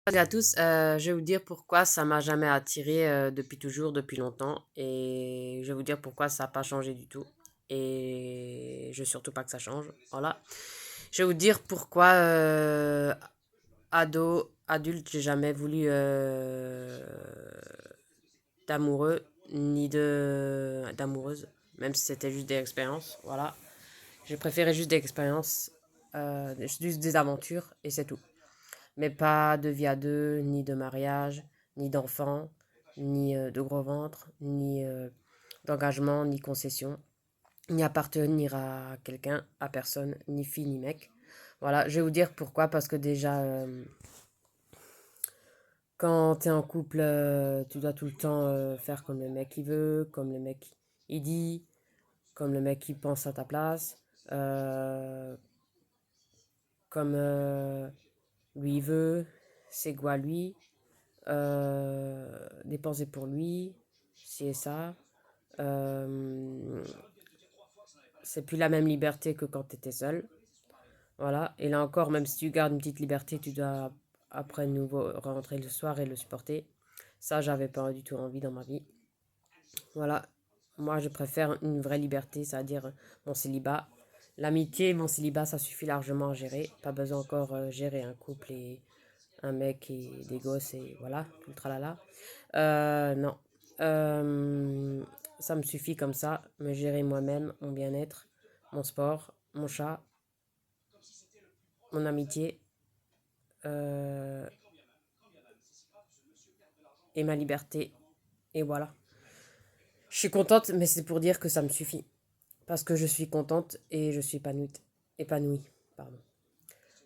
Salut à tous, je vais vous dire pourquoi ça m'a jamais attiré depuis toujours, depuis longtemps, et je vais vous dire pourquoi ça n'a pas changé du tout, et je veux surtout pas que ça change, voilà. Je vais vous dire pourquoi ado, adulte, j'ai jamais voulu d'amoureux, ni d'amoureuse, même si c'était juste des expériences, voilà. J'ai préféré juste des expériences, juste des aventures, et c'est tout. Mais pas de vie à deux, ni de mariage, ni d'enfants, ni de gros ventre, ni d'engagement, ni concession, ni appartenir à quelqu'un, à personne, ni fille, ni mec. Voilà, je vais vous dire pourquoi, parce que déjà, quand t'es en couple, tu dois tout le temps faire comme le mec il veut, comme le mec il dit, comme le mec il pense à ta place, euh, comme lui il veut, c'est quoi lui, dépenser pour lui, c'est ça. Euh, c'est plus la même liberté que quand tu étais seul. Voilà. Et là encore, même si tu gardes une petite liberté, tu dois après nouveau rentrer le soir et le supporter. Ça, j'avais pas du tout envie dans ma vie. Voilà. Moi, je préfère une vraie liberté, c'est-à-dire mon célibat. L'amitié, mon célibat, ça suffit largement à gérer. Pas besoin encore gérer un couple et un mec et des gosses et voilà, tout le tralala. Non. Euh, Ça me suffit comme ça, me gérer moi-même, mon bien-être, mon sport, mon chat, mon amitié euh, et ma liberté. Et voilà. Je suis contente, mais c'est pour dire que ça me suffit. Parce que je suis contente et je suis épanouie. Épanouie, pardon.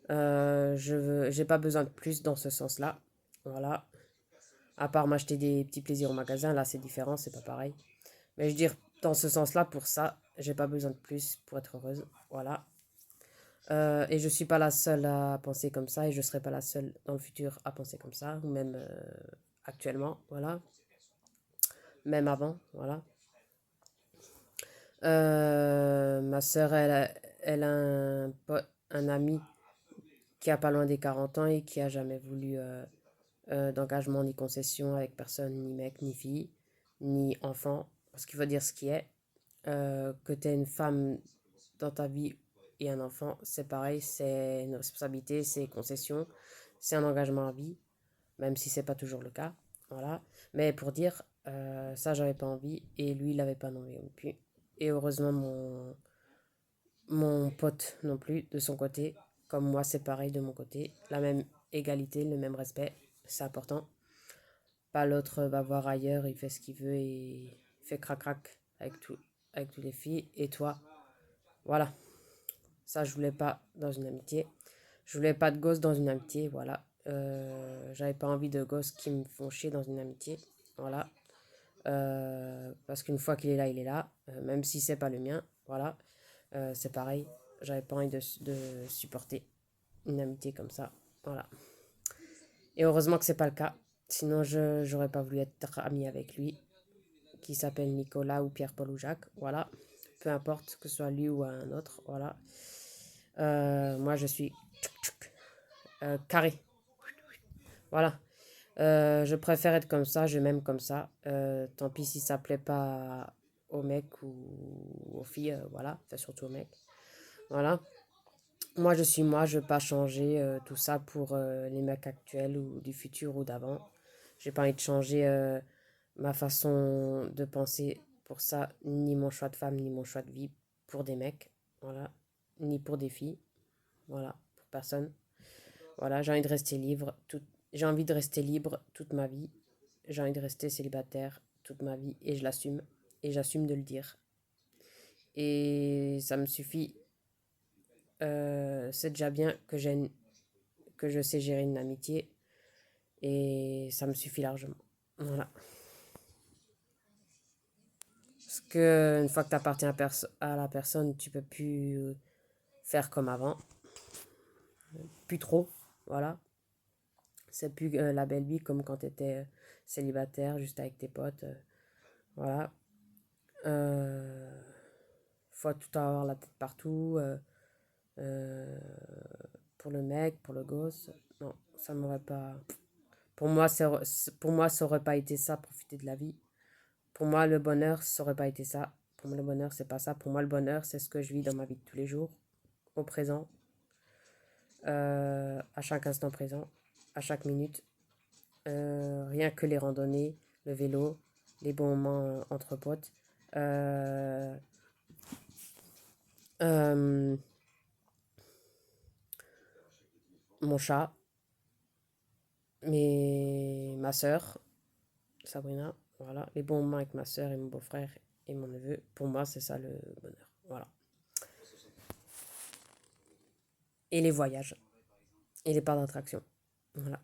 J'ai pas besoin de plus dans ce sens-là. Voilà. À part m'acheter des petits plaisirs au magasin, là c'est différent, c'est pas pareil. Mais je veux dire, dans ce sens-là, pour ça, j'ai pas besoin de plus pour être heureuse. Voilà. Et je suis pas la seule à penser comme ça et je serai pas la seule dans le futur à penser comme ça, ou même actuellement, voilà. Même avant, voilà. Ma sœur, elle a un ami qui a pas loin des 40 ans et qui a jamais voulu d'engagement ni concession avec personne, ni mec, ni fille, ni enfant. Parce qu'il faut dire ce qui est. Que tu aies une femme dans ta vie et un enfant, c'est pareil, c'est une responsabilité, c'est une concession, c'est un engagement à vie, même si c'est pas toujours le cas. Voilà. Mais pour dire, ça, j'avais pas envie et lui, il avait pas envie non plus. Et heureusement, mon pote non plus, de son côté, comme moi, c'est pareil de mon côté. La même égalité, le même respect, c'est important. Pas l'autre va voir ailleurs, il fait ce qu'il veut et il fait crac-crac avec toutes les filles. Et toi, voilà. Ça, je voulais pas dans une amitié. Je voulais pas de gosses dans une amitié, voilà. J'avais pas envie de gosses qui me font chier dans une amitié, voilà. Parce qu'une fois qu'il est là, il est là, même si c'est pas le mien, voilà. C'est pareil, j'avais pas envie de supporter une amitié comme ça, voilà. Et heureusement que c'est pas le cas, sinon je j'aurais pas voulu être ami avec lui, qui s'appelle Nicolas ou Pierre-Paul ou Jacques, voilà. Peu importe que ce soit lui ou un autre, voilà. Moi, je suis carré. Voilà. Je préfère être comme ça, je m'aime comme ça. Tant pis si ça plaît pas aux mecs ou aux filles, voilà. Enfin, surtout aux mecs. Voilà. Moi, je suis moi, je veux pas changer tout ça pour les mecs actuels ou du futur ou d'avant. J'ai pas envie de changer ma façon de penser pour ça, ni mon choix de femme, ni mon choix de vie pour des mecs. Voilà. Ni pour des filles. Voilà. Pour personne. Voilà, j'ai envie de rester libre toute ma vie. J'ai envie de rester célibataire toute ma vie et je l'assume. Et j'assume de le dire. Et ça me suffit. C'est déjà bien que je sais gérer une amitié. Et ça me suffit largement. Voilà. Parce que une fois que tu appartiens à la personne, tu peux plus faire comme avant. Plus trop. Voilà. C'est plus la belle vie comme quand tu étais célibataire, juste avec tes potes. Voilà. Euh, Faut tout avoir la tête partout. Euh, pour le mec, pour le gosse. Non, ça m'aurait pas. Pour moi, ça aurait pas été ça, profiter de la vie. Pour moi, le bonheur, ça aurait pas été ça. Pour moi, le bonheur, c'est pas ça. Pour moi, le bonheur, c'est ce que je vis dans ma vie de tous les jours, au présent, à chaque instant présent, à chaque minute. Rien que les randonnées, le vélo, les bons moments entre potes. Euh, euh, Mon chat, ma soeur, Sabrina, voilà, les bons moments avec ma soeur et mon beau-frère et mon neveu, pour moi, c'est ça le bonheur. Voilà. Et les voyages, et les parcs d'attraction. Voilà.